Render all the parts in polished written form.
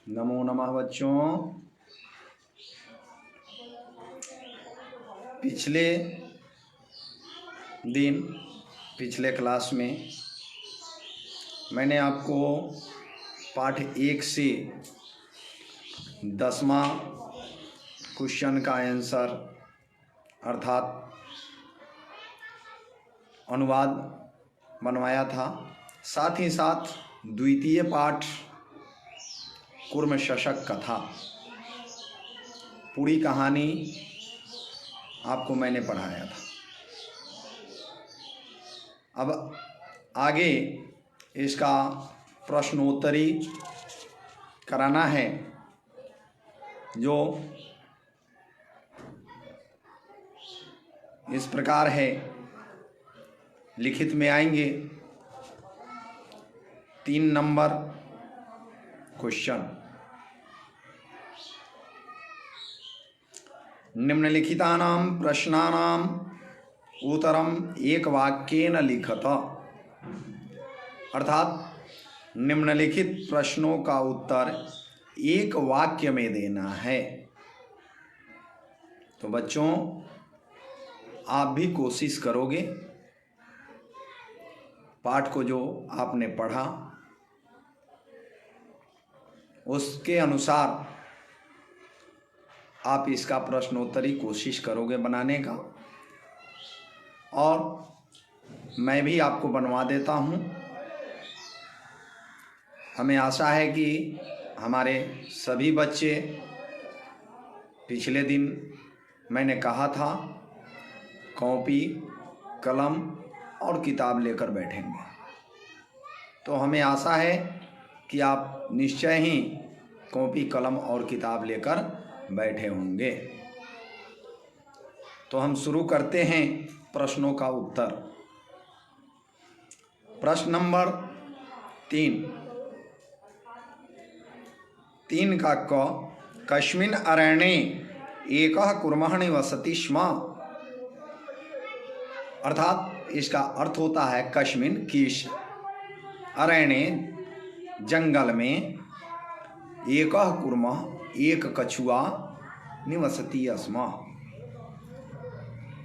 नमो नमः बच्चों। पिछले दिन पिछले क्लास में मैंने आपको पाठ 1 से 10वां क्वेश्चन का आंसर अर्थात अनुवाद बनवाया था। साथ ही साथ द्वितीय पाठ कुर्म शशक कथा पूरी कहानी आपको मैंने पढ़ाया था। अब आगे इसका प्रश्नोत्तरी कराना है, जो इस प्रकार है, लिखित में आएंगे। 3 नंबर क्वेश्चन। निम्नलिखितानां प्रश्नानां उत्तरम एक वाक्येन लिखत। अर्थात निम्नलिखित प्रश्नों का उत्तर एक वाक्य में देना है। तो बच्चों, आप भी कोशिश करोगे, पाठ को जो आपने पढ़ा उसके अनुसार आप इसका प्रश्नोत्तरी कोशिश करोगे बनाने का, और मैं भी आपको बनवा देता हूँ। हमें आशा है कि हमारे सभी बच्चे, पिछले दिन मैंने कहा था, कॉपी कलम और किताब लेकर बैठेंगे। तो हमें आशा है कि आप निश्चय ही कॉपी कलम और किताब लेकर बैठे होंगे। तो हम शुरू करते हैं प्रश्नों का उत्तर। प्रश्न नंबर 3 का क, कस्मिन् अरण्ये एकः कुर्मः निवसति स्म। अर्थात इसका अर्थ होता है कस्मिन्, किस, अरण्ये जंगल में, एकः कुर्मः एक कछुआ, निवसति स्म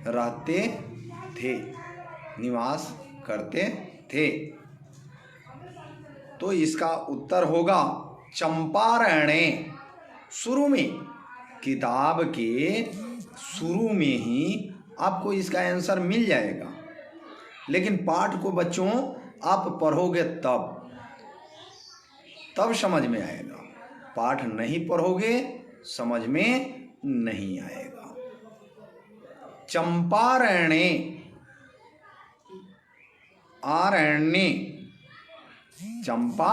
रहते थे, निवास करते थे। तो इसका उत्तर होगा चंपारण्ये। शुरू में, किताब के शुरू में ही आपको इसका आंसर मिल जाएगा, लेकिन पाठ को बच्चों आप पढ़ोगे तब समझ में आएगा। पाठ नहीं पढ़ोगे समझ में नहीं आएगा। चंपारण्ये, आरण्य, चंपा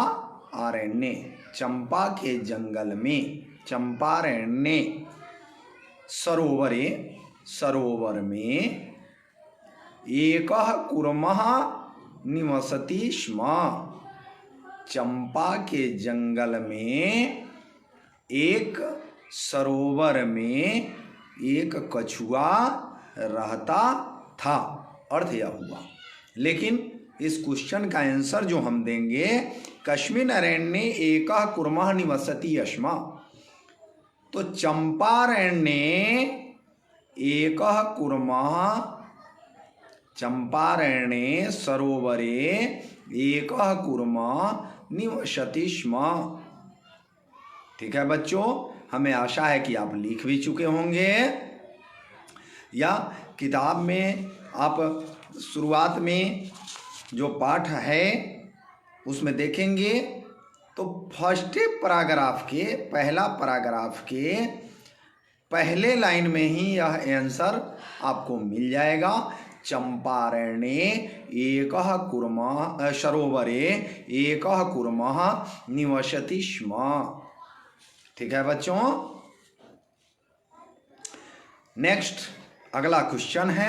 आरण्य, चंपा के जंगल में, चंपारण्ये। सरोवरे, सरोवर में, एकः कुर्मः निवसति स्म। चंपा के जंगल में, एक सरोवर में एक कछुआ रहता था। अर्थ यह हुआ। लेकिन इस क्वेश्चन का आंसर जो हम देंगे, कस्मिन् अरण्ये एकः कुर्मः निवसति स्म। तो चंपारण्ये एकः कुर्मः, चंपारण्ये सरोवरे एकः कुर्मः निवसति स्म। ठीक है बच्चों, हमें आशा है कि आप लिख भी चुके होंगे, या किताब में आप शुरुआत में जो पाठ है उसमें देखेंगे तो फर्स्ट पैराग्राफ के, पहला पैराग्राफ के पहले लाइन में ही यह आंसर आपको मिल जाएगा। चंपारण्ये एकः कुर्मः, सरोवरे एकः कुर्मः निवसति स्म। ठीक है बच्चों। नेक्स्ट अगला क्वेश्चन है,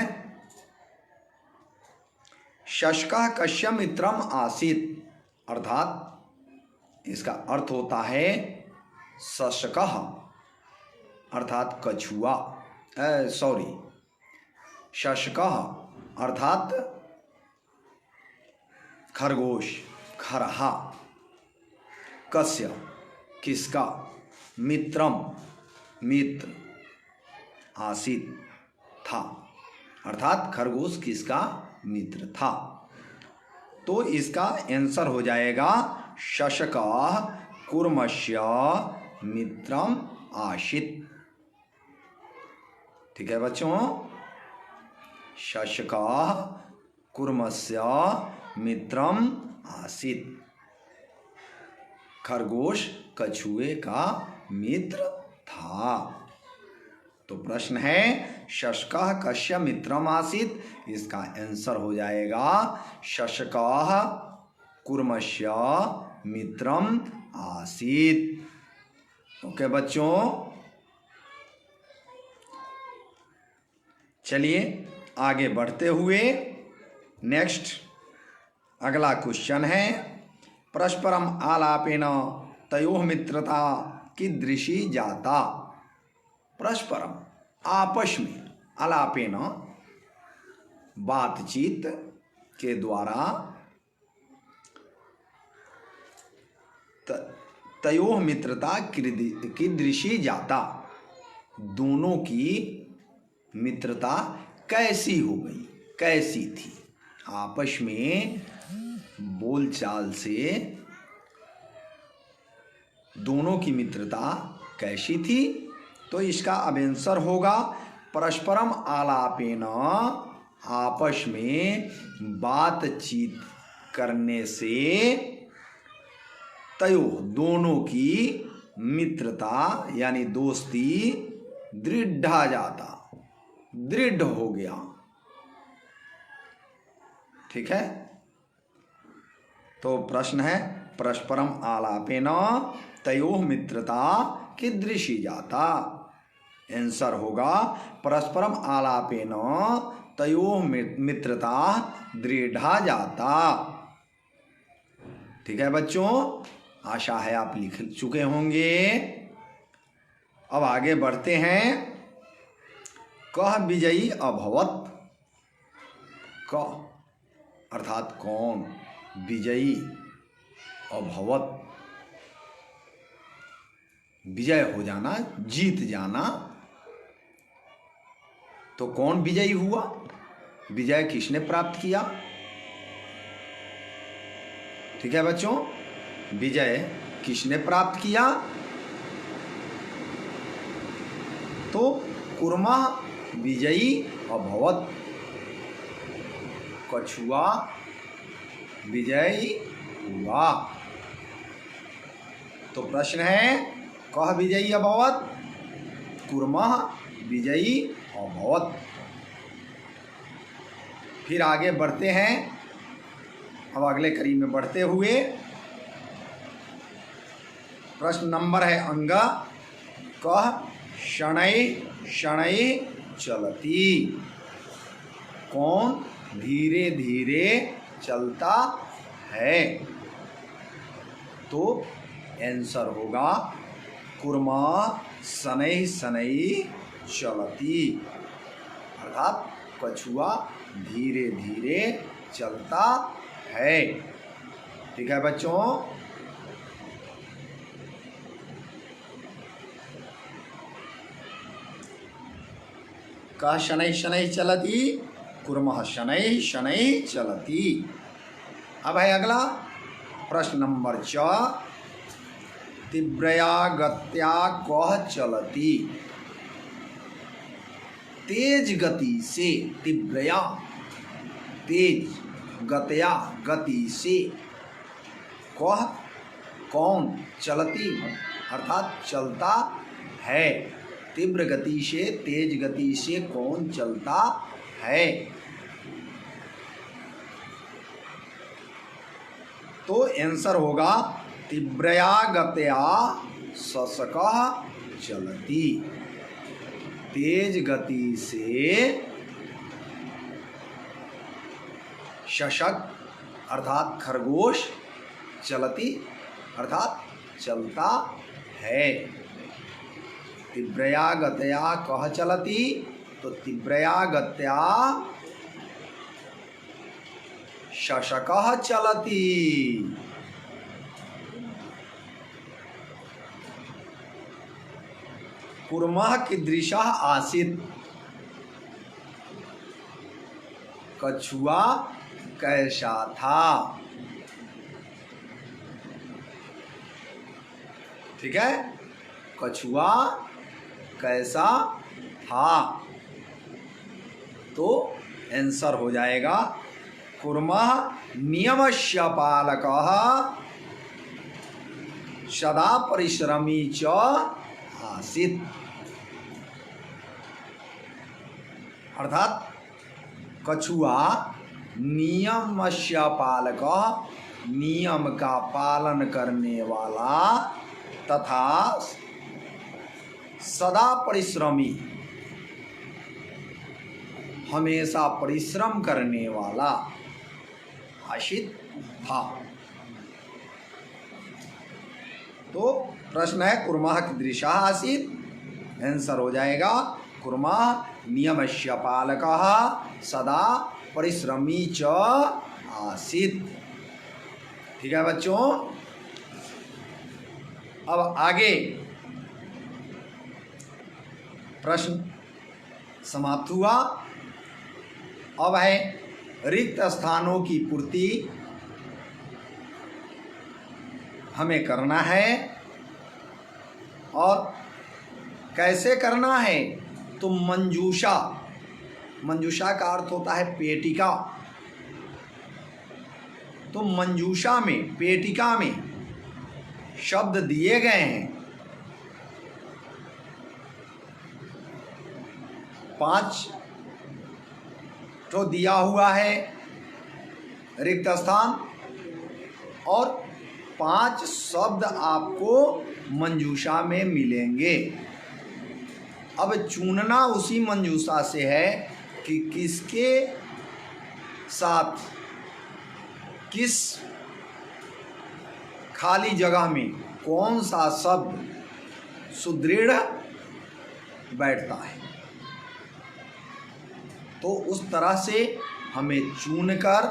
शशकः कस्य मित्रम आसीत्। अर्थात इसका अर्थ होता है शशकः, अर्थात कछुआ, शशकः अर्थात खरगोश, खरहा। कस्य किसका, मित्रम मित्र, आसीत था, अर्थात खरगोश किसका मित्र था। तो इसका आंसर हो जाएगा शशकः कूर्मस्य मित्रम आसीत्। ठीक है बच्चों, शशकः कूर्मस्य मित्रम आसीत्, खरगोश कछुए का मित्र था। तो प्रश्न है शशकः कस्य मित्रम आसीत्, इसका आंसर हो जाएगा शशकः कूर्मस्य मित्रम आसीत्। ओके बच्चों, चलिए आगे बढ़ते हुए नेक्स्ट अगला क्वेश्चन है, परस्परम आलापेन तयोः मित्रता कीदृशी जाता। परस्परम आपस में, आलापेन बातचीत के द्वारा, तयोः मित्रता कीदृशी जाता, दोनों की मित्रता कैसी हो गई, कैसी थी, आपस में बोलचाल से दोनों की मित्रता कैसी थी। तो इसका अब आंसर होगा परस्परम आलापेन, आपस में बातचीत करने से, तयो दोनों की मित्रता यानी दोस्ती दृढ़ा जाता, दृढ़ हो गया। ठीक है, तो प्रश्न है परस्परम आलापेन तयोः मित्रता कीदृशी जाता। आंसर होगा परस्परम आलापेन तयोः मित्रता दृढ़ा जाता। ठीक है बच्चों, आशा है आप लिख चुके होंगे। अब आगे बढ़ते हैं, कः विजयी अभवत्, कः अर्थात कौन, विजयी अभवत् विजय हो जाना, जीत जाना। तो कौन विजयी हुआ, विजय किसने प्राप्त किया। ठीक है बच्चों, विजय किसने प्राप्त किया। तो कूर्मः विजयी अभवत्, कछुआ विजयी हुआ। तो प्रश्न है कः विजयी अभवत्, कूर्मः विजयी अभवत्। फिर आगे बढ़ते हैं, अब अगले कड़ी में बढ़ते हुए प्रश्न नंबर है अंग, कः शनैः शनैः चलति, कौन धीरे धीरे चलता है। तो आंसर होगा कूर्मः शनैः शनैः चलति, अर्थात कछुआ धीरे धीरे चलता है। ठीक है बच्चों, कः शनैः शनैः चलति, कूर्मः शनैः शनैः चलति। अब है अगला प्रश्न नंबर 4, तीव्रया गत्या कः चलति, तेज गति से, तीव्रया तेज, गत्या गति से, कः कौन, चलति अर्थात चलता है, तीव्र गति से, तेज गति से कौन चलता है। तो आंसर होगा तीव्रया गत्या शशकः चलति, तेज गति से शशक अर्थात खरगोश, चलति अर्थात चलता है। तीव्रया गत्या कः चलति, तो तीव्रया गत्या शशकः चलति। कुर्मः कीदृशः आसीत्, कछुआ कैसा था। ठीक है, कछुआ कैसा था, तो आंसर हो जाएगा कुर्मः नियमस्य पालकः सदा परिश्रमी च आसीत्। अर्थात कछुआ नियमस्य पालकः, नियम का पालन करने वाला तथा सदा परिश्रमी, हमेशा परिश्रम करने वाला आशित था। तो प्रश्न है कुर्मः कीदृशः आसीत्, आंसर हो जाएगा कुर्मः नियमस्य पालकः सदा परिश्रमी च आसीत्। ठीक है बच्चों, अब आगे प्रश्न समाप्त हुआ। अब है रिक्त स्थानों की पूर्ति हमें करना है। और कैसे करना है, तो मंजूषा, मंजूषा का अर्थ होता है पेटिका। तो मंजूषा में, पेटिका में शब्द दिए गए हैं, 5 तो दिया हुआ है रिक्त स्थान, और 5 शब्द आपको मंजूषा में मिलेंगे। अब चुनना उसी मंजूषा से है कि किसके साथ किस खाली जगह में कौन सा शब्द सुदृढ़ बैठता है। तो उस तरह से हमें चुनकर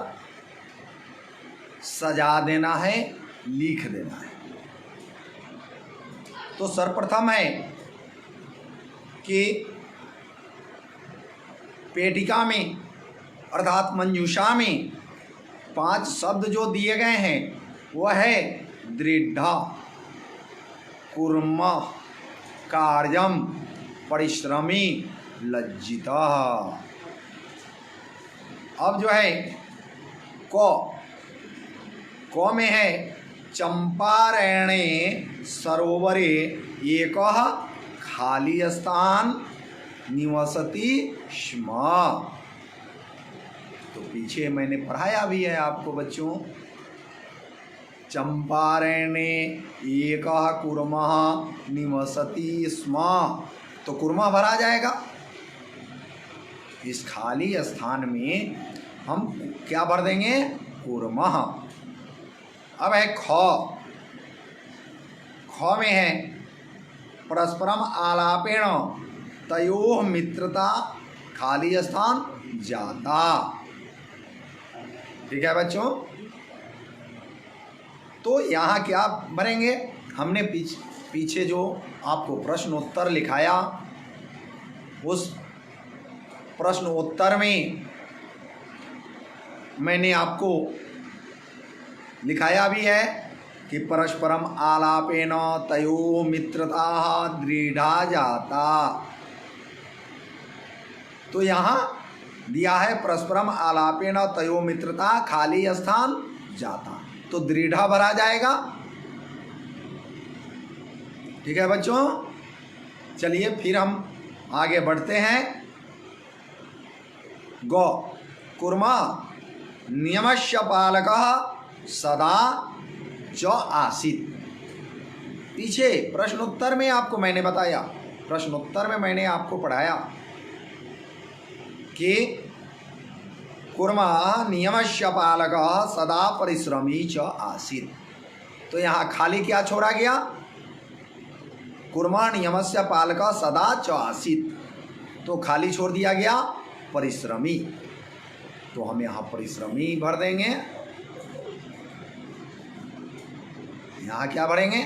सजा देना है, लिख देना है। तो सर्वप्रथम है कि पेटिका में अर्थात मंजूषा में 5 शब्द जो दिए गए हैं वह है दृढ़, कुर्मः, कार्यम, परिश्रमी, लज्जितः। अब जो है क में है चंपारण्ये सरोवरे एकः खाली स्थान निवसति स्म। तो पीछे मैंने पढ़ाया भी है आपको बच्चों, चंपारण्ये एकः कुर्मः निवसति स्म, तो कुर्मः भरा जाएगा। इस खाली स्थान में हम क्या भर देंगे, कुर्मः। अब है ख में है परस्परम आलापेण तयोः मित्रता खाली स्थान जाता। ठीक है बच्चों, तो यहाँ क्या भरेंगे, हमने पीछे जो आपको प्रश्नोत्तर लिखाया उस प्रश्नोत्तर में मैंने आपको लिखाया भी है कि परस्परम आलापेन तयो मित्रता दृढ़ा जाता। तो यहाँ दिया है परस्परम आलापेन तयो मित्रता खाली स्थान जाता, तो दृढ़ा भरा जाएगा। ठीक है बच्चों, चलिए फिर हम आगे बढ़ते हैं। गो कुर्मः नियमस्य पालकः सदा च आसीत्। पीछे प्रश्नोत्तर में आपको मैंने बताया, प्रश्नोत्तर में मैंने आपको पढ़ाया कि कुर्मः नियमस्य पालकः सदा परिश्रमी च आसीत्। तो यहाँ खाली क्या छोड़ा गया, कुर्मः नियमस्य पालकः सदा च आसीत्, तो खाली छोड़ दिया गया परिश्रमी। तो हम यहाँ परिश्रमी भर देंगे। यहाँ क्या भरेंगे,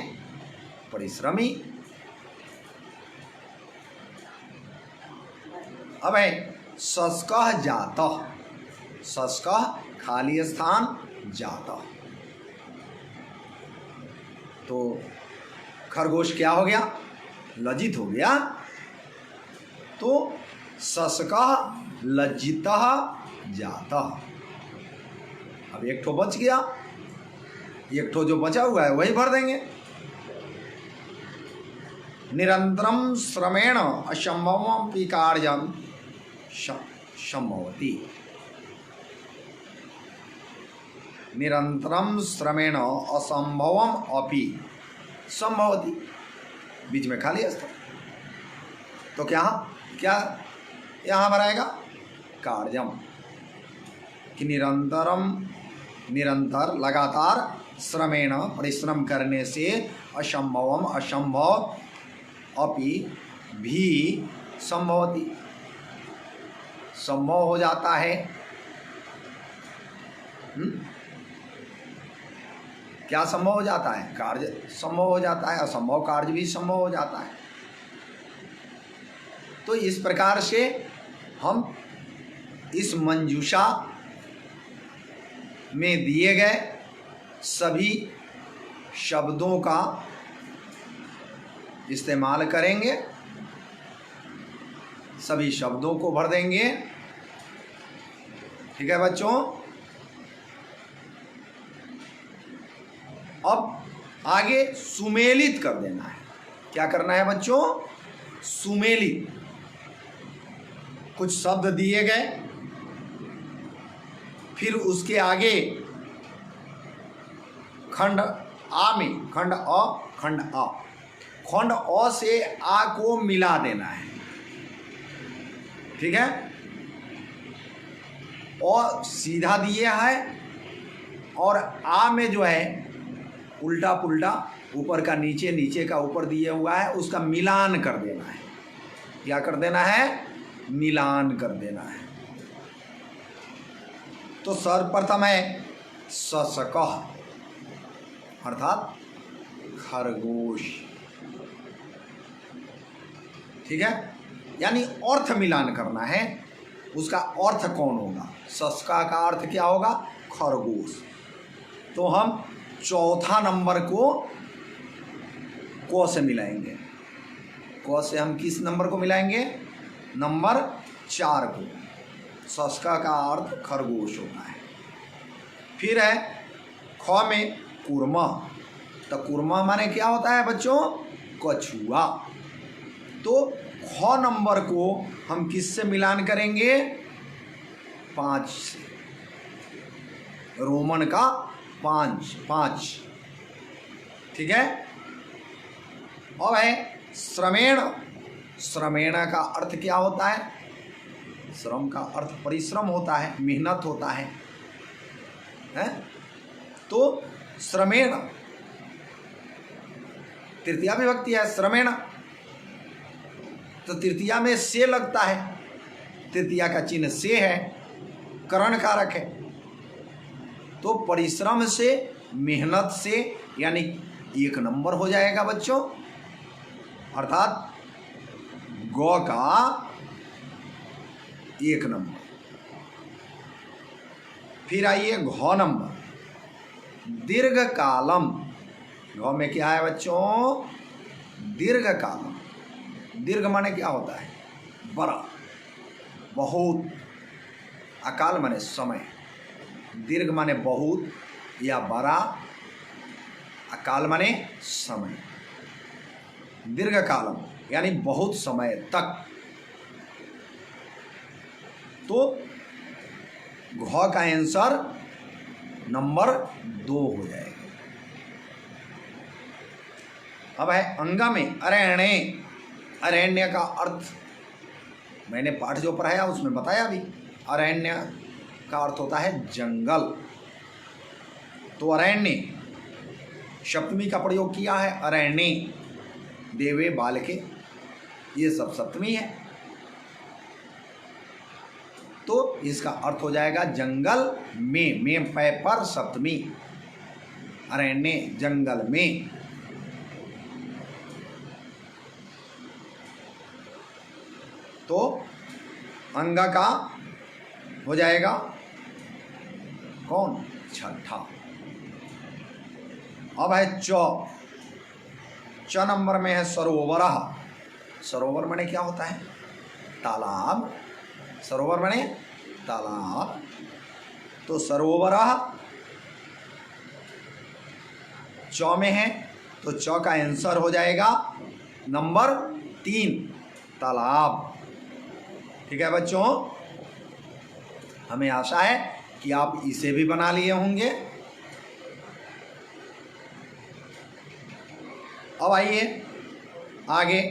परिश्रमी। अब है शस्कः जातः, शस्कः खाली स्थान, जातः, तो खरगोश क्या हो गया? लज्जित हो गया। तो शस्कः लज्जितः जातः। अब एक ठो बच गया, एक ठो जो बचा हुआ है वही भर देंगे। निरंतरम श्रमेण असंभवमपि कार्यं संभवति। निरंतरम श्रमेण असंभवम अपि संभवति, बीच में खाली स्थान, तो क्या क्या यहाँ भराएगा? कार्यम, कि निरंतर लगातार श्रमेण परिश्रम करने से असंभवम असंभव अपि भी संभवति, संभव हो जाता है। क्या संभव हो जाता है? कार्य संभव हो जाता है, असंभव कार्य भी संभव हो जाता है। तो इस प्रकार से हम इस मंजूषा में दिए गए सभी शब्दों का इस्तेमाल करेंगे, सभी शब्दों को भर देंगे। ठीक है बच्चों। अब आगे सुमेलित कर देना है। क्या करना है बच्चों? सुमेलित। कुछ शब्द दिए गए, फिर उसके आगे खंड आ में खंड अ, खंड अ, खंड अ से आ को मिला देना है। ठीक है। अ सीधा दिया है और आ में जो है उल्टा पुल्टा, ऊपर का नीचे, नीचे का ऊपर दिया हुआ है, उसका मिलान कर देना है। क्या कर देना है? मिलान कर देना है। तो सर्वप्रथम है शस्कः, अर्थात खरगोश। ठीक है, यानी अर्थ मिलान करना है। उसका अर्थ कौन होगा? शस्का का अर्थ क्या होगा? खरगोश। तो हम चौथा नंबर को क से मिलाएंगे। क से हम किस नंबर को मिलाएंगे? नंबर 4 को। शस्का का अर्थ खरगोश होता है। फिर है ख में कुरमा। तो कुरमा माने क्या होता है बच्चों? कछुआ। तो ख नंबर को हम किससे मिलान करेंगे? 5 से, रोमन का 5। ठीक है। अब है श्रमेण। श्रमेण का अर्थ क्या होता है? श्रम का अर्थ परिश्रम होता है, मेहनत होता है, हैं? तो श्रमेण तृतीया विभक्ति है श्रमेण। तो तृतीया में से लगता है, तृतीया का चिन्ह से है, करण कारक है। तो परिश्रम से, मेहनत से, यानी 1 नंबर हो जाएगा बच्चों, अर्थात ग का 1 नंबर। फिर आइए घ नंबर, दीर्घ कालम। घ में क्या है बच्चों? दीर्घ कालम। दीर्घ माने क्या होता है? बड़ा, बहुत। अकाल माने समय। दीर्घ माने बहुत या बड़ा, अकाल माने समय। दीर्घ कालम यानी बहुत समय तक। तो घ का आंसर नंबर 2 हो जाएगा। अब है अंगा में अरण्य। अरण्य का अर्थ मैंने पाठ जो पढ़ाया उसमें बताया भी। अरण्य का अर्थ होता है जंगल। तो अरण्य सप्तमी का प्रयोग किया है। अरण्य, देवे, बालके, ये सब सप्तमी है। तो इसका अर्थ हो जाएगा जंगल में पै पर सप्तमी। अरण्य, जंगल में। तो अंग का हो जाएगा कौन? छठा। अब है च नंबर में है सरोवर। सरोवर माने क्या होता है? तालाब। सरोवर माने तालाब। तो सरोवर च में है, तो च का आंसर हो जाएगा नंबर 3, तालाब। ठीक है बच्चों, हमें आशा है कि आप इसे भी बना लिए होंगे। अब आइए आगे,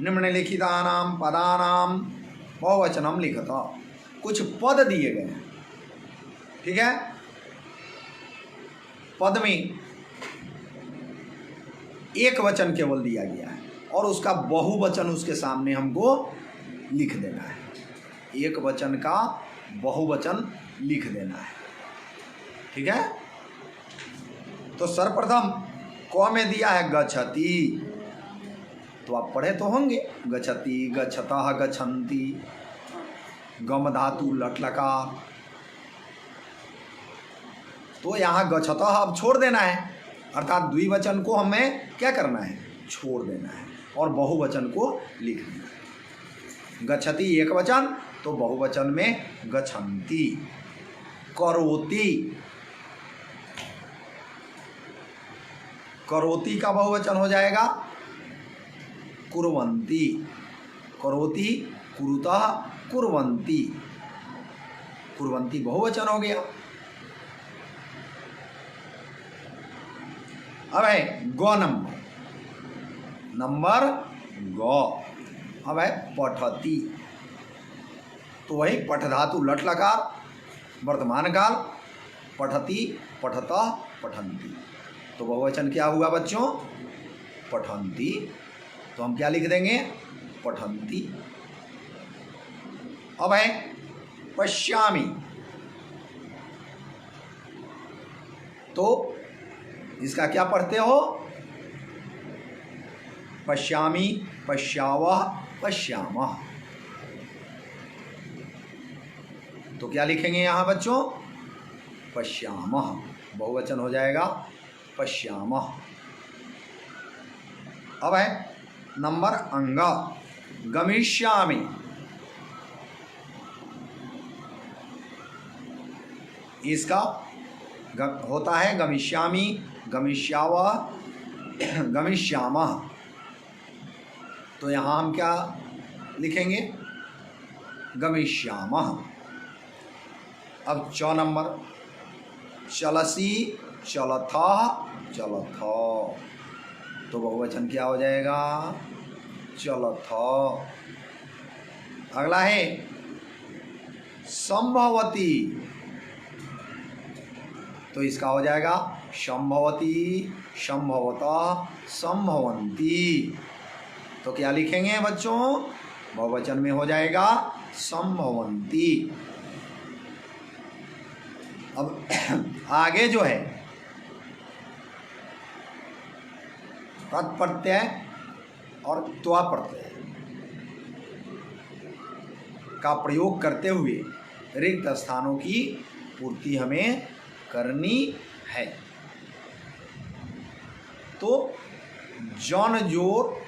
निम्नलिखितानां पदानां बहुवचनम लिखता। कुछ पद दिए गए हैं, ठीक है। पद में एक वचन केवल दिया गया है और उसका बहुवचन उसके सामने हमको लिख देना है। एक वचन का बहुवचन लिख देना है, ठीक है। तो सर्वप्रथम क में दिया है गच्छति, तो आप पढ़े तो होंगे, गच्छति, गच्छतः, गच्छन्ति, गम धातु लट लकार। तो यहाँ गच्छतः अब छोड़ देना है, अर्थात द्विवचन को हमें क्या करना है? छोड़ देना है और बहुवचन को लिख देना है। गच्छति एक वचन, तो बहुवचन में गच्छन्ति। करोति, करोति का बहुवचन हो जाएगा कुर्वन्ति। करोति, कुरुतः, कुर्वन्ति। कुर्वन्ति बहुवचन हो गया। अब है ग नंबर ग। अब है पठति, तो वही पठ धातु लट लकार, वर्तमान काल, पठति, पठतः, पठन्ति। तो बहुवचन क्या हुआ बच्चों? पठन्ति। तो हम क्या लिख देंगे? पठन्ति। अब है पश्यामि, तो इसका क्या पढ़ते हो? पश्यामि, पश्यावः, पश्यामः। तो क्या लिखेंगे यहाँ बच्चों? पश्यामः, बहुवचन हो जाएगा पश्यामः। अब है नंबर अंग, गमिष्यामि। इसका होता है गमिष्यामि, गमिष्यावः, गमिष्यामः। तो यहाँ हम क्या लिखेंगे? गमिष्यामः। अब च नंबर, चलसि, चलथः, चलथ। तो बहुवचन क्या हो जाएगा? चलथ। अगला है संभवति, तो इसका हो जाएगा संभवति, संभवतः, संभवन्ति। तो क्या लिखेंगे बच्चों? बहुवचन में हो जाएगा संभवन्ति। अब आगे जो है तत्प्रत्यय और त्वा प्रत्यय का प्रयोग करते हुए रिक्त स्थानों की पूर्ति हमें करनी है। तो जन जोर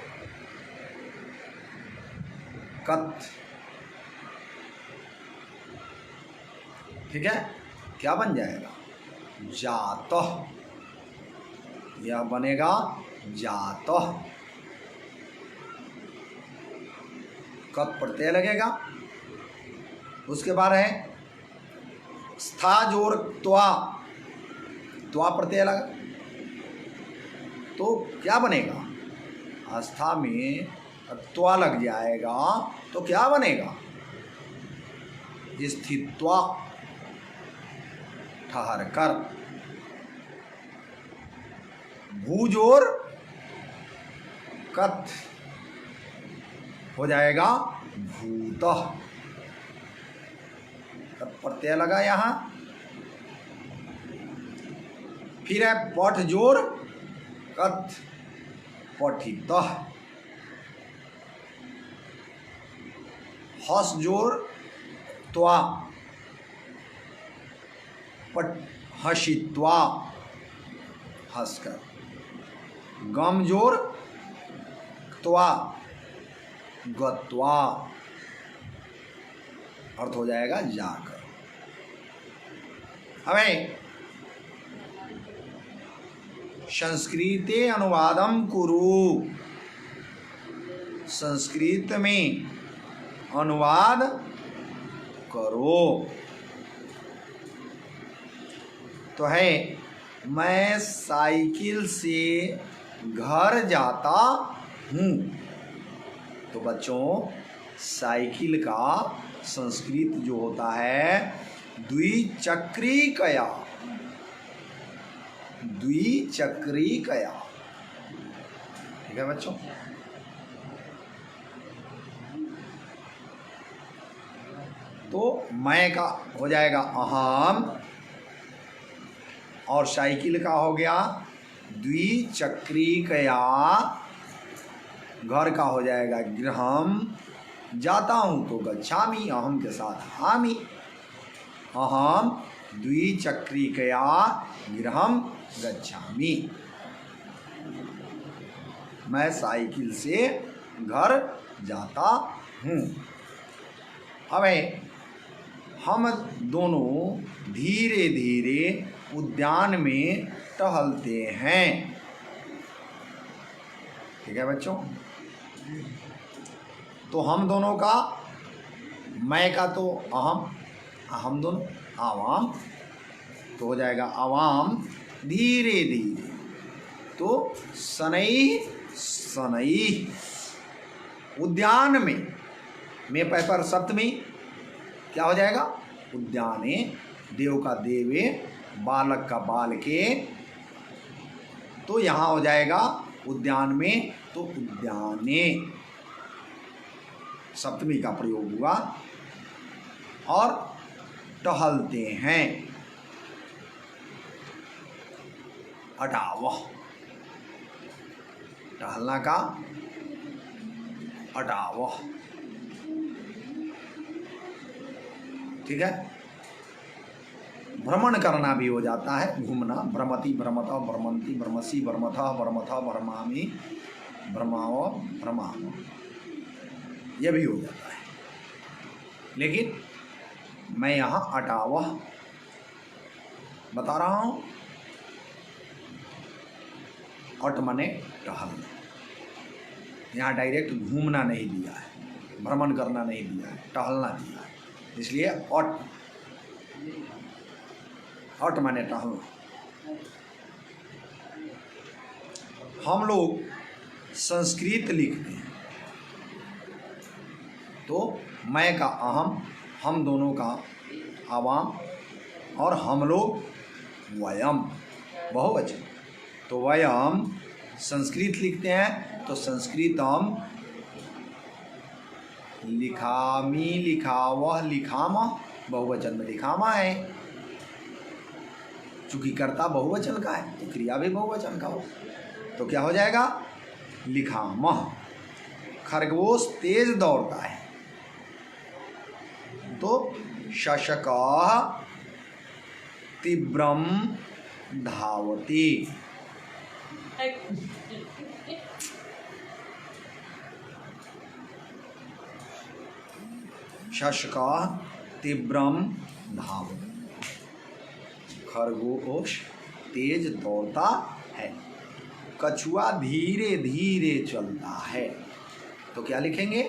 कत, ठीक है, क्या बन जाएगा? जातः। यह बनेगा जातः। कत प्रत्यय लगेगा। उसके बाद है स्था जोर त्वा, त्वा प्रत्यय लगा, तो क्या बनेगा? आस्था में त्वा लग जाएगा तो क्या बनेगा? स्थित्वा, ठहर कर। भूजोर कत हो जाएगा भूतः। कत प्रत्यय लगा यहाँ। फिर है पठ जोर कत, पठितः। हस जोर त्वा पट हसित्वा हंसकर, गम जोर त्वा गत्वा, अर्थ हो जाएगा जाकर। हमें संस्कृते अनुवादम कुरु, संस्कृत में अनुवाद करो। तो है मैं साइकिल से घर जाता हूँ। तो बच्चों साइकिल का संस्कृत जो होता है द्विचक्रिकया, द्विचक्रिकया। ठीक है बच्चों। तो मैं का हो जाएगा अहम और साइकिल का हो गया द्विचक्रिकया, घर का हो जाएगा गृहम, जाता हूँ तो गच्छामि, अहम के साथ आमि, अहम द्विचक्रिकया गृहम गच्छामि, मैं साइकिल से घर जाता हूँ। हमें हम दोनों धीरे धीरे उद्यान में टहलते हैं। ठीक है बच्चों। तो हम दोनों का, मैं का तो अहम, हम दोनों आवाम, तो हो जाएगा आवाम धीरे धीरे, तो सनई सनई उद्यान में पैपर सप्तमी क्या हो जाएगा उद्याने, देव का देवे, बालक का बालके, तो यहाँ हो जाएगा उद्यान में, तो उद्याने सप्तमी का प्रयोग हुआ। और टहलते हैं, अटावह, टहलना का अटावह। ठीक है। भ्रमण करना भी हो जाता है, घूमना, भ्रमति भ्रमता भ्रमंती भ्रमसी भ्रमथा भ्रमथा भ्रमामि भ्रमाओ भ्रमाम, यह भी हो जाता है। लेकिन मैं यहाँ अटावह बता रहा हूँ। अट मने टहलना, यहाँ डायरेक्ट घूमना नहीं दिया है, भ्रमण करना नहीं दिया है, टहलना दिया है, इसलिए अट, अट माने टहलना। हम लोग संस्कृत लिखते हैं, तो मैं का अहम, हम दोनों का आवाम, और हम लोग वयम बहुवचन। तो वयम संस्कृत लिखते हैं, तो संस्कृतम लिखामी लिखावह लिखामा, बहुवचन में लिखामा है, चूंकि कर्ता बहुवचन का है तो क्रिया भी बहुवचन का हो, तो क्या हो जाएगा लिखामह। खरगोश तेज दौड़ता है, तो शशकः तीव्रम धावति। शशकः तीव्रम धावति, खरगोश तेज दौड़ता है। कछुआ धीरे धीरे चलता है, तो क्या लिखेंगे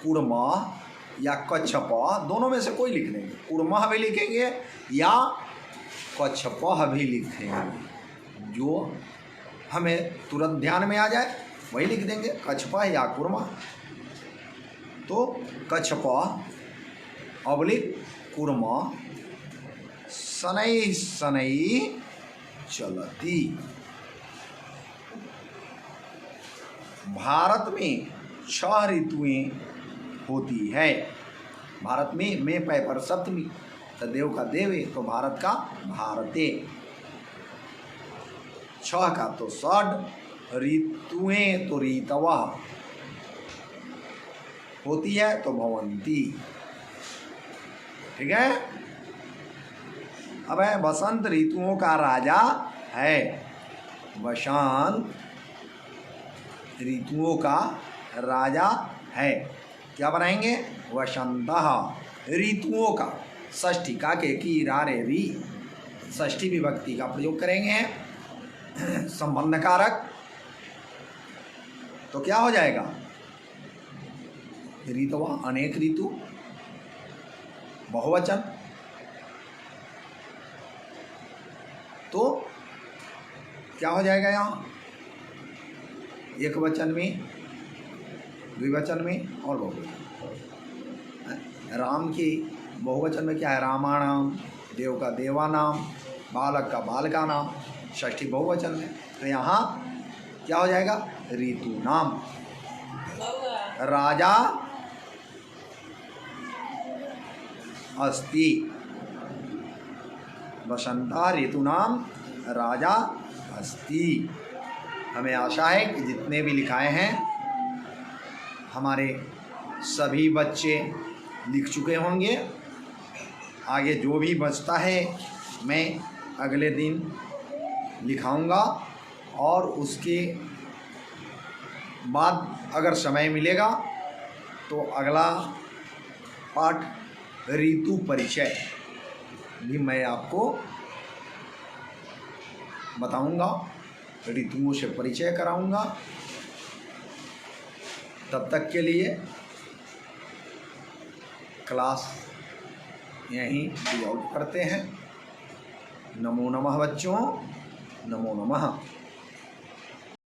कुड़मह या कच्छपह, दोनों में से कोई लिख देंगे। कुड़मह भी लिखेंगे या कच्छपह भी लिखेंगे, जो हमें तुरंत ध्यान में आ जाए वही लिख देंगे, कच्छपह या कुड़मह। तो कच्छपह अबलिक कुड़मह सनई सनई चलती। भारत में 6 ऋतुएं होती है। भारत में पै पर सप्तमी, तो देव का देवे, तो भारत का भारते। 6 का तो षड, ऋतुएं तो ऋतवः होती है तो भवंती। ठीक है। अब है वसंत ऋतुओं का राजा है। वसंत ऋतुओं का राजा है। क्या बनाएंगे? वसंतः ऋतुओं का, षष्ठी का के की रा रे री, षष्ठी विभक्ति का प्रयोग करेंगे संबंध कारक। तो क्या हो जाएगा? ऋतुवा अनेक ऋतु, बहुवचन। तो क्या हो जाएगा यहाँ? एक वचन में, द्विवचन में और बहुवचन। राम की बहुवचन में क्या है? रामाणाम, देव का देवानाम, बालक का बालका नाम, षष्ठी बहुवचन में। तो यहाँ क्या हो जाएगा? ऋतु नाम। राजा अस्ति, वसंता ऋतुनाम राजा अस्ति। हमें आशा है कि जितने भी लिखाए हैं हमारे सभी बच्चे लिख चुके होंगे। आगे जो भी बचता है मैं अगले दिन लिखाऊंगा, और उसके बाद अगर समय मिलेगा तो अगला पाठ ऋतु परिचय भी मैं आपको बताऊंगा, ऋतुओं से परिचय कराऊंगा। तब तक के लिए क्लास यहीं डिज़ॉल्व करते हैं। नमो नमः बच्चों, नमो नमः।